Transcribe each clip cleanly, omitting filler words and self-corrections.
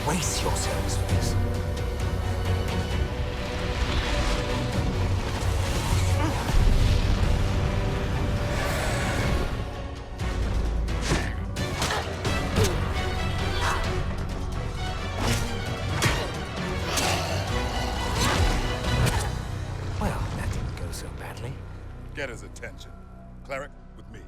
Brace yourselves for this. Well, that didn't go so badly. Get his attention. Cleric, with me.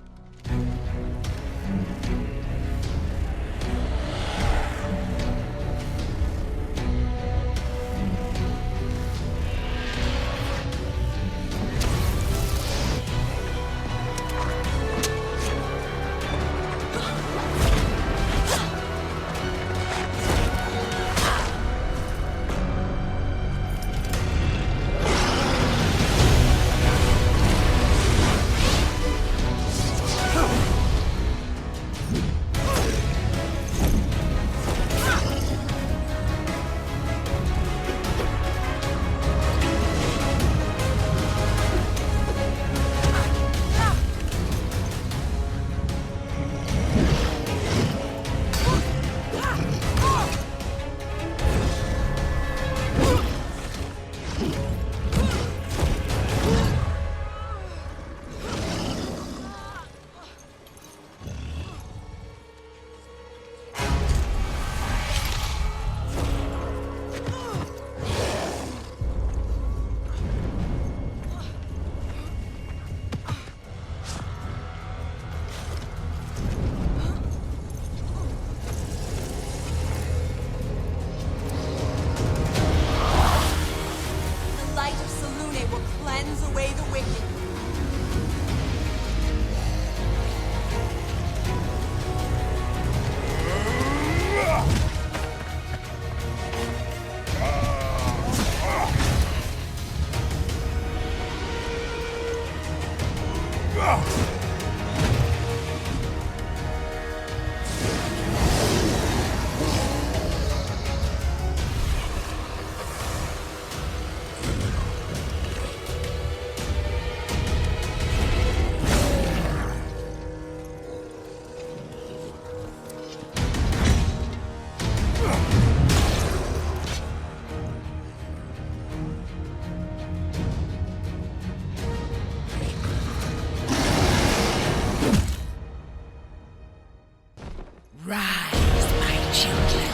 Rise, my children.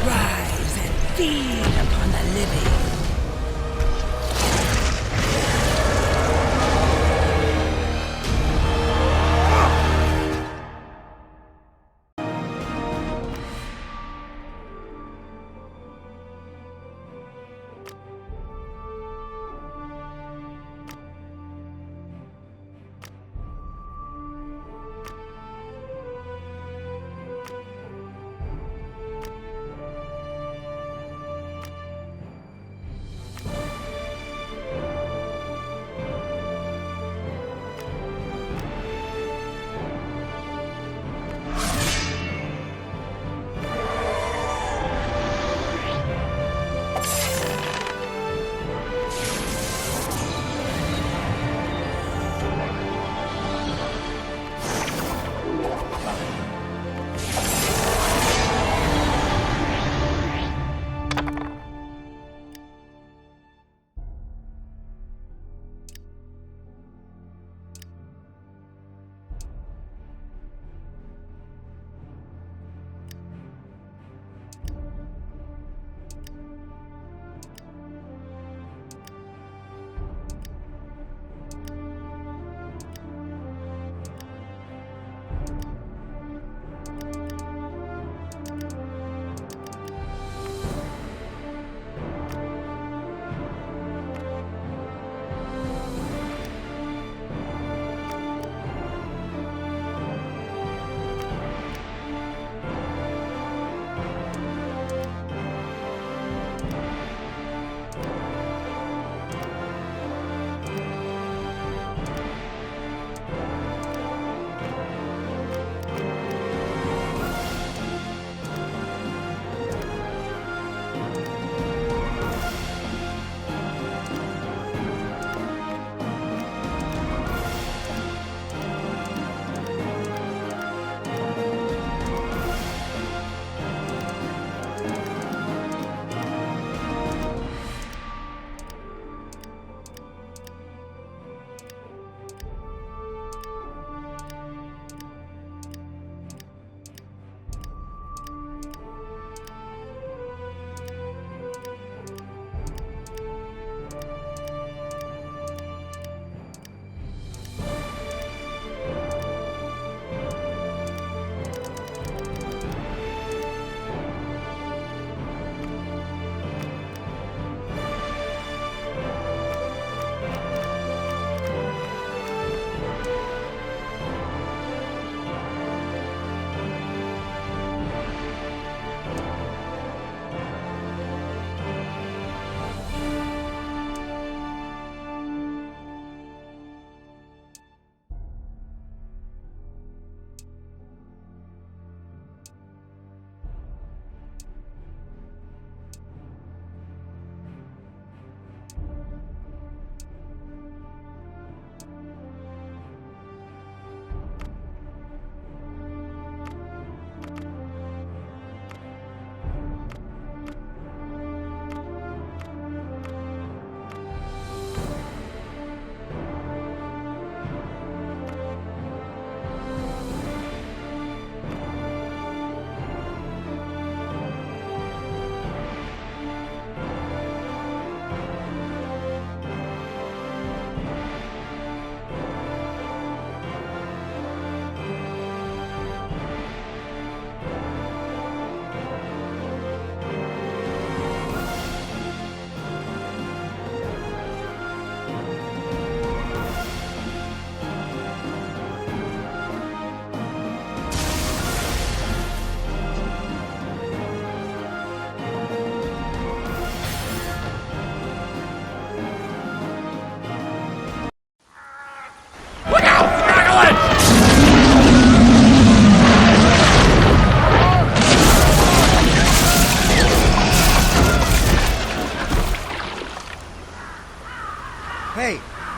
Rise and feed upon the living.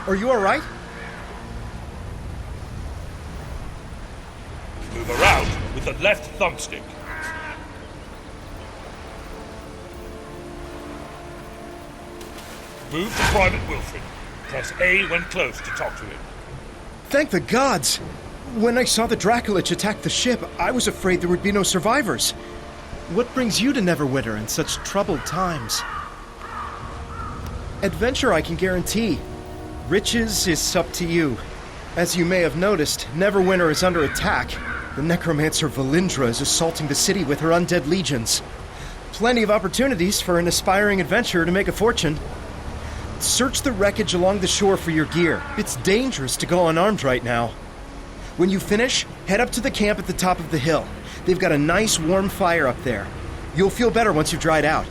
Are you alright? Move around with the left thumbstick. Move to Private Wilfred. Press A when close to talk to him. Thank the gods! When I saw the Dracolich attack the ship, I was afraid there would be no survivors. What brings you to Neverwinter in such troubled times? Adventure, I can guarantee. Riches is up to you. As you may have noticed, Neverwinter is under attack. The necromancer Valindra is assaulting the city with her undead legions. Plenty of opportunities for an aspiring adventurer to make a fortune. Search the wreckage along the shore for your gear. It's dangerous to go unarmed right now. When you finish, head up to the camp at the top of the hill. They've got a nice warm fire up there. You'll feel better once you've dried out.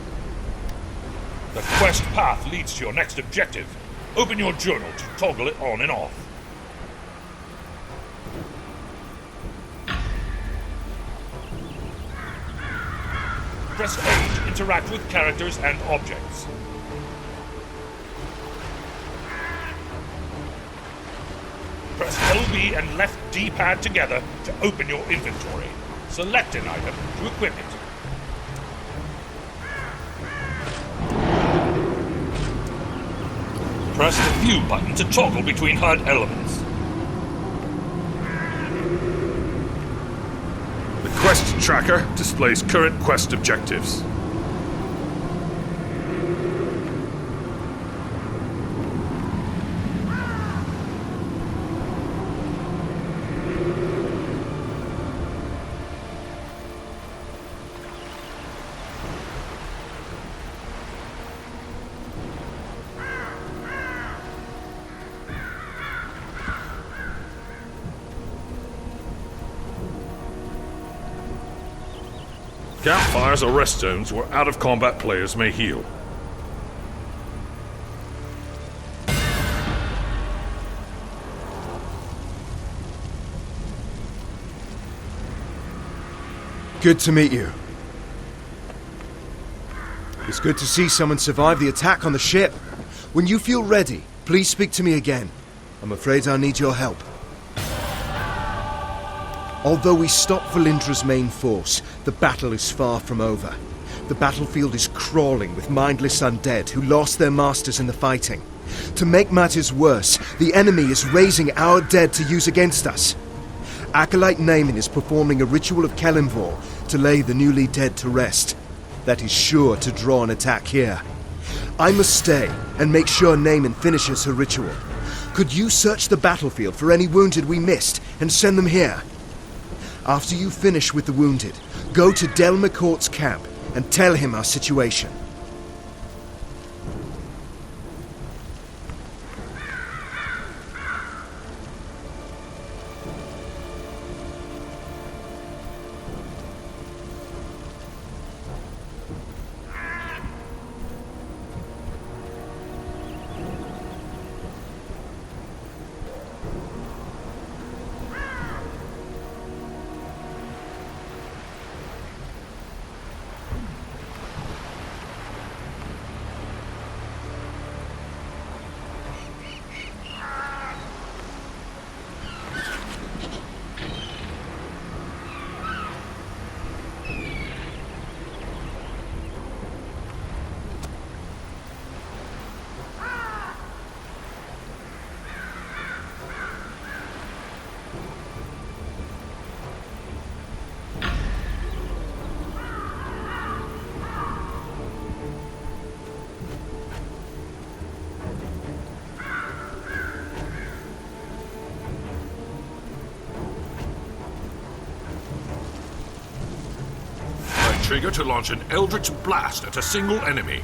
The quest path leads to your next objective. Open your journal to toggle it on and off. Press A to interact with characters and objects. Press LB and left D-pad together to open your inventory. Select an item to equip it. Press the View button to toggle between HUD elements. The quest tracker displays current quest objectives. Campfires or rest zones where out-of-combat players may heal. Good to meet you. It's good to see someone survive the attack on the ship. When you feel ready, please speak to me again. I'm afraid I need your help. Although we stopped Valindra's main force, the battle is far from over. The battlefield is crawling with mindless undead who lost their masters in the fighting. To make matters worse, the enemy is raising our dead to use against us. Acolyte Naaman is performing a ritual of Kelimvor to lay the newly dead to rest. That is sure to draw an attack here. I must stay and make sure Naaman finishes her ritual. Could you search the battlefield for any wounded we missed and send them here? After you finish with the wounded, go to Del McCourt's camp and tell him our situation. Trigger to launch an Eldritch Blast at a single enemy.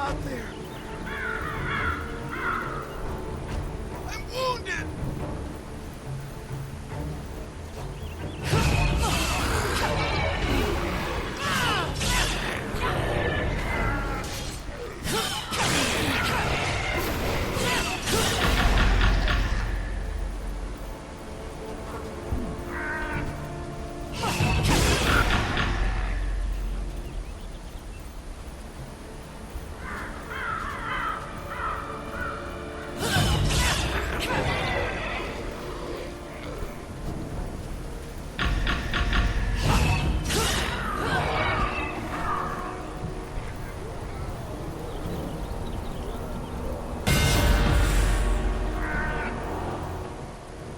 out there! I'm wounded!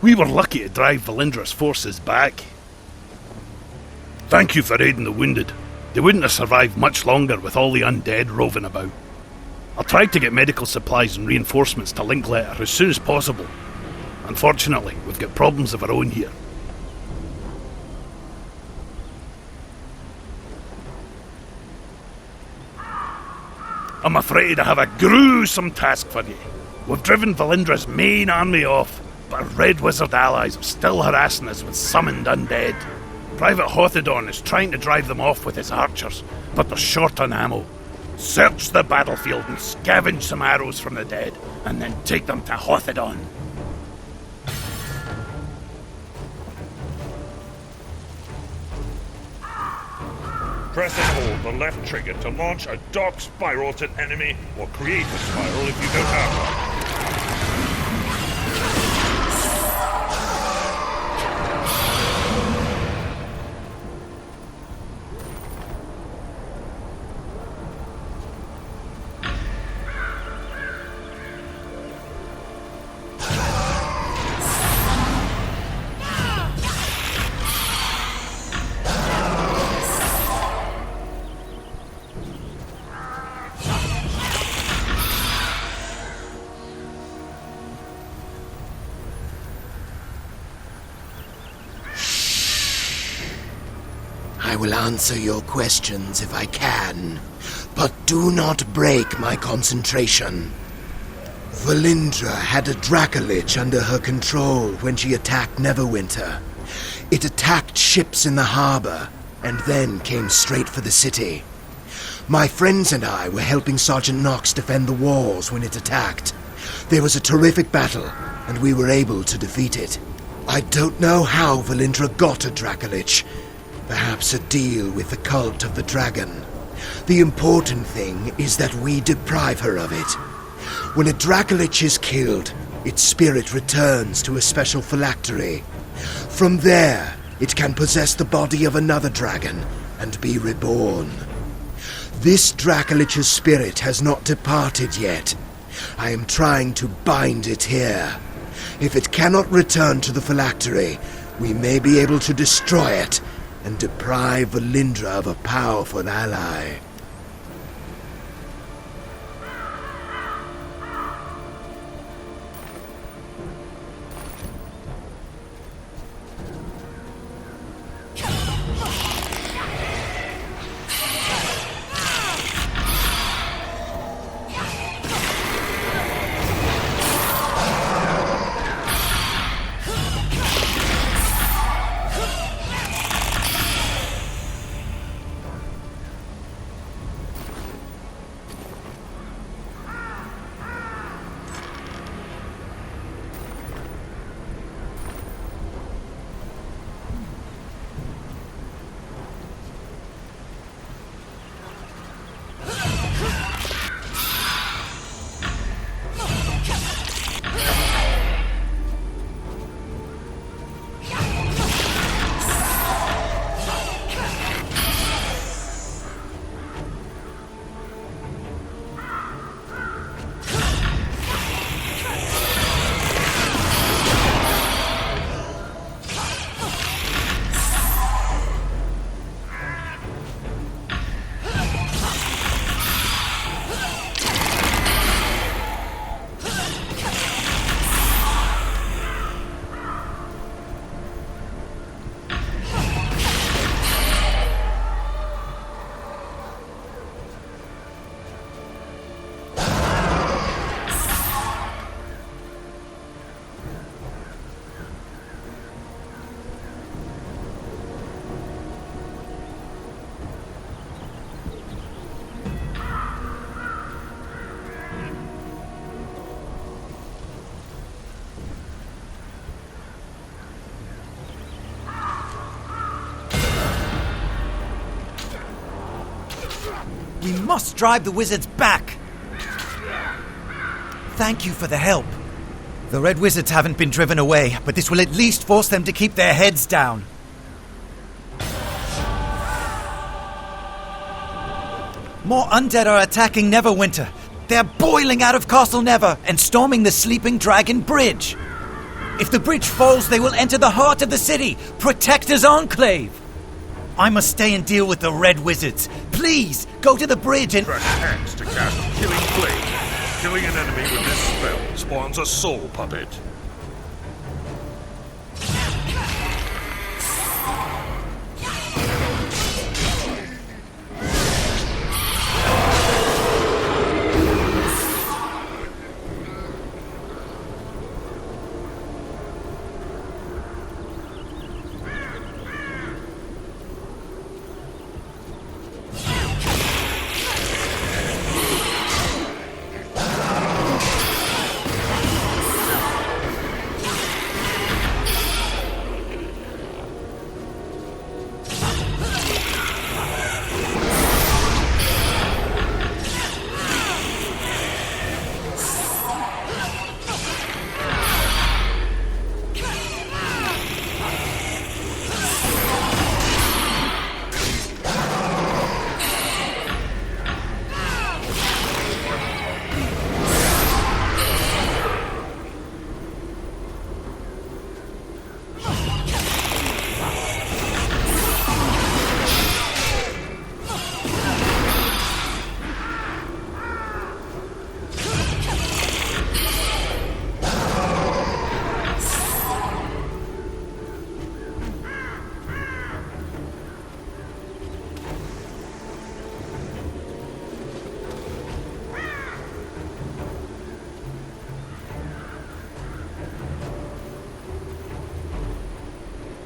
We were lucky to drive Valindra's forces back. Thank you for aiding the wounded. They wouldn't have survived much longer with all the undead roving about. I'll try to get medical supplies and reinforcements to Linkletter as soon as possible. Unfortunately, we've got problems of our own here. I'm afraid I have a gruesome task for you. We've driven Valindra's main army off, but our Red Wizard allies are still harassing us with summoned undead. Private Hothedon is trying to drive them off with his archers, but they're short on ammo. Search the battlefield and scavenge some arrows from the dead, and then take them to Hothedon. Press and hold the left trigger to launch a dark spiral at an enemy, or create a spiral if you don't have one. I will answer your questions if I can, but do not break my concentration. Valindra had a Dracolich under her control when she attacked Neverwinter. It attacked ships in the harbor, and then came straight for the city. My friends and I were helping Sergeant Knox defend the walls when it attacked. There was a terrific battle, and we were able to defeat it. I don't know how Valindra got a Dracolich. Perhaps a deal with the cult of the dragon. The important thing is that we deprive her of it. When a Dracolich is killed, its spirit returns to a special phylactery. From there, it can possess the body of another dragon and be reborn. This Dracolich's spirit has not departed yet. I am trying to bind it here. If it cannot return to the phylactery, we may be able to destroy it and deprive Valindra of a powerful ally. We must drive the wizards back. Thank you for the help. The red wizards haven't been driven away, but this will at least force them to keep their heads down. More undead are attacking Neverwinter. They're boiling out of Castle Never and storming the Sleeping Dragon Bridge. If the bridge falls, they will enter the heart of the city, Protector's Enclave. I must stay and deal with the red wizards. Please, go to the bridge and... Press X to cast Killing Flame. Killing an enemy with this spell spawns a soul puppet.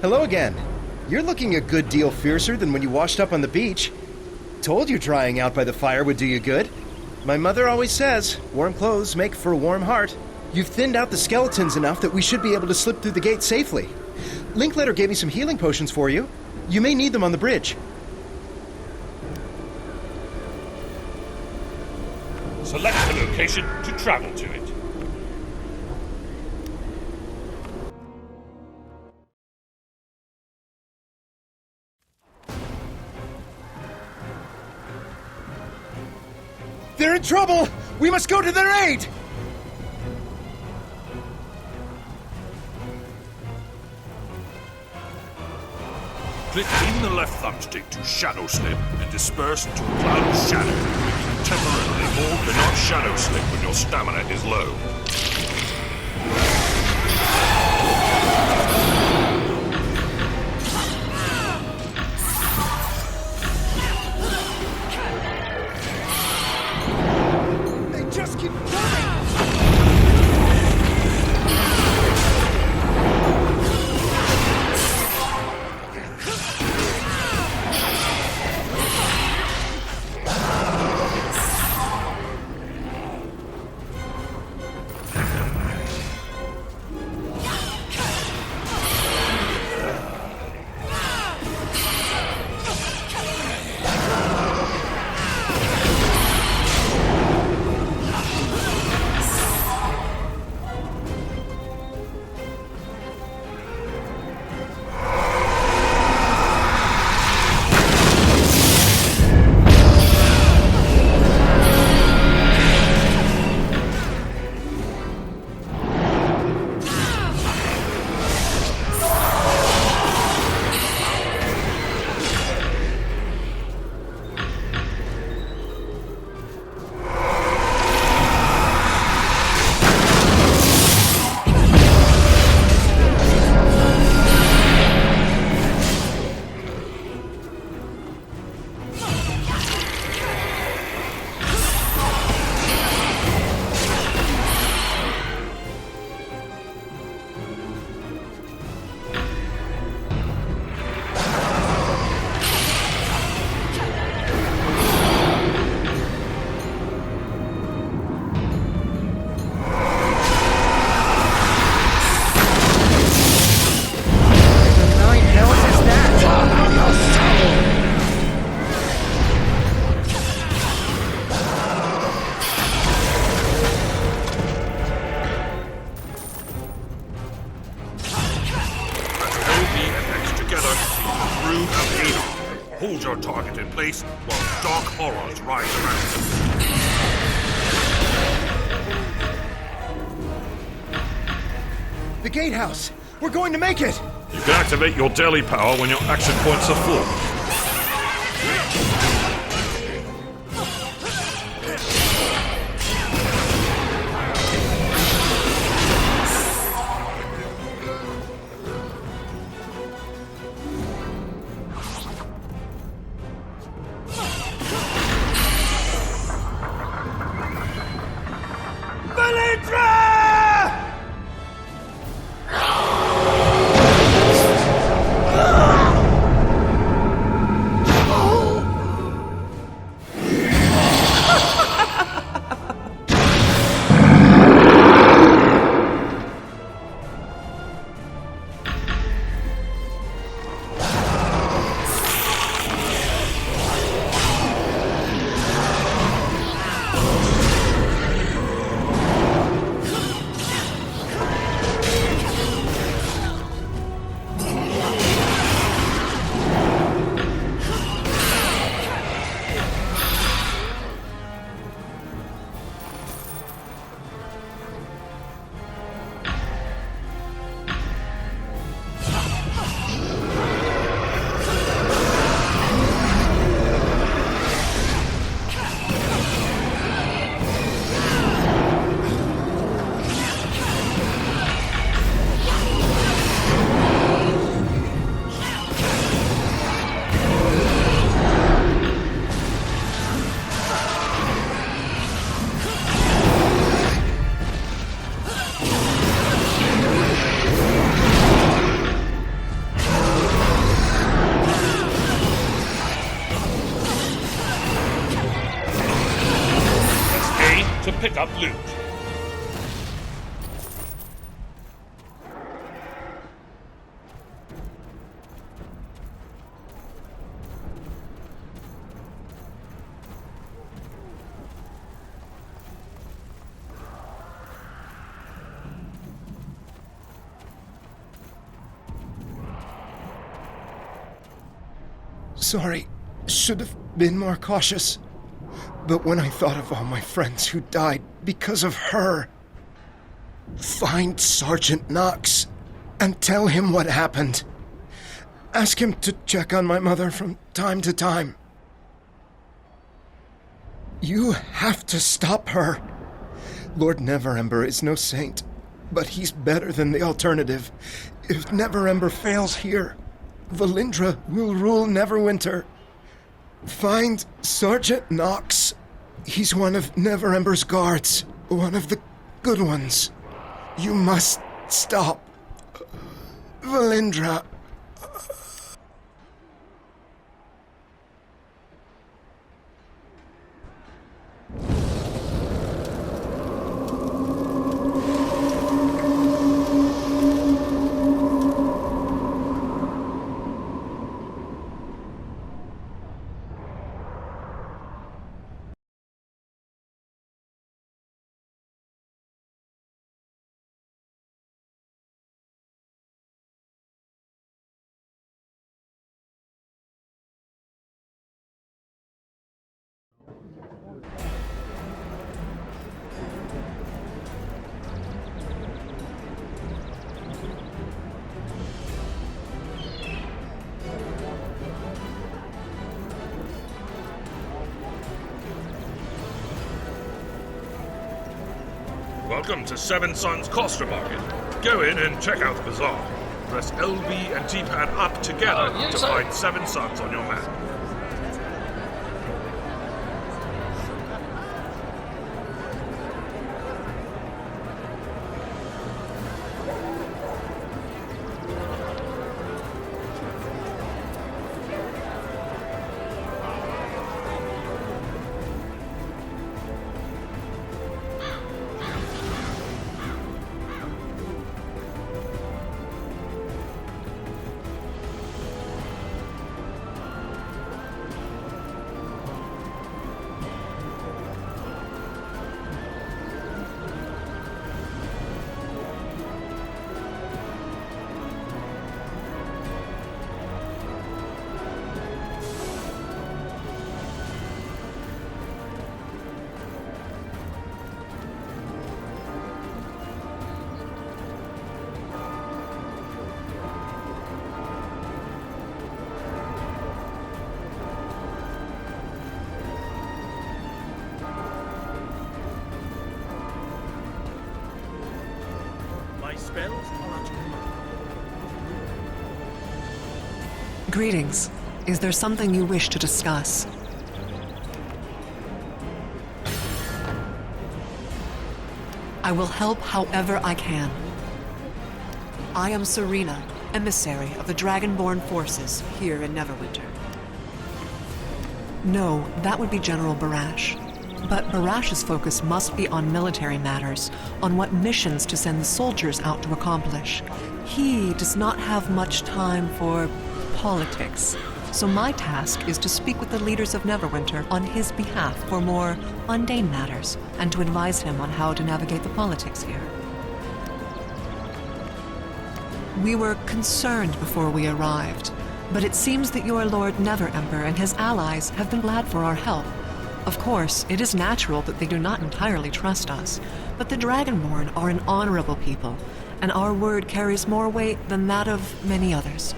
Hello again. You're looking a good deal fiercer than when you washed up on the beach. Told you drying out by the fire would do you good. My mother always says, warm clothes make for a warm heart. You've thinned out the skeletons enough that we should be able to slip through the gate safely. Linkletter gave me some healing potions for you. You may need them on the bridge. Select the location to travel to it. They're in trouble! We must go to their aid! Click in the left thumbstick to shadow slip and disperse into a cloud of shadow. You can temporarily move but not shadow slip when your stamina is low. They just keep coming! Hold your target in place while dark horrors rise around them. The gatehouse! We're going to make it! You can activate your daily power when your action points are full. To pick up loot. Sorry, should have been more cautious. But when I thought of all my friends who died because of her... Find Sergeant Knox and tell him what happened. Ask him to check on my mother from time to time. You have to stop her. Lord Neverember is no saint, but he's better than the alternative. If Neverember fails here, Valindra will rule Neverwinter. Find Sergeant Knox. He's one of Neverember's guards, one of the good ones. You must stop Valindra. Welcome to Seven Suns Costa Market. Go in and check out the bazaar. Press LB and D-pad up together to find Seven Suns on your map. Greetings. Is there something you wish to discuss? I will help however I can. I am Serena, emissary of the Dragonborn forces here in Neverwinter. No, that would be General Barash. But Barash's focus must be on military matters, on what missions to send soldiers out to accomplish. He does not have much time for politics. So my task is to speak with the leaders of Neverwinter on his behalf for more mundane matters, and to advise him on how to navigate the politics here. We were concerned before we arrived, but it seems that your Lord Neverember and his allies have been glad for our help. Of course, it is natural that they do not entirely trust us, but the Dragonborn are an honorable people, and our word carries more weight than that of many others.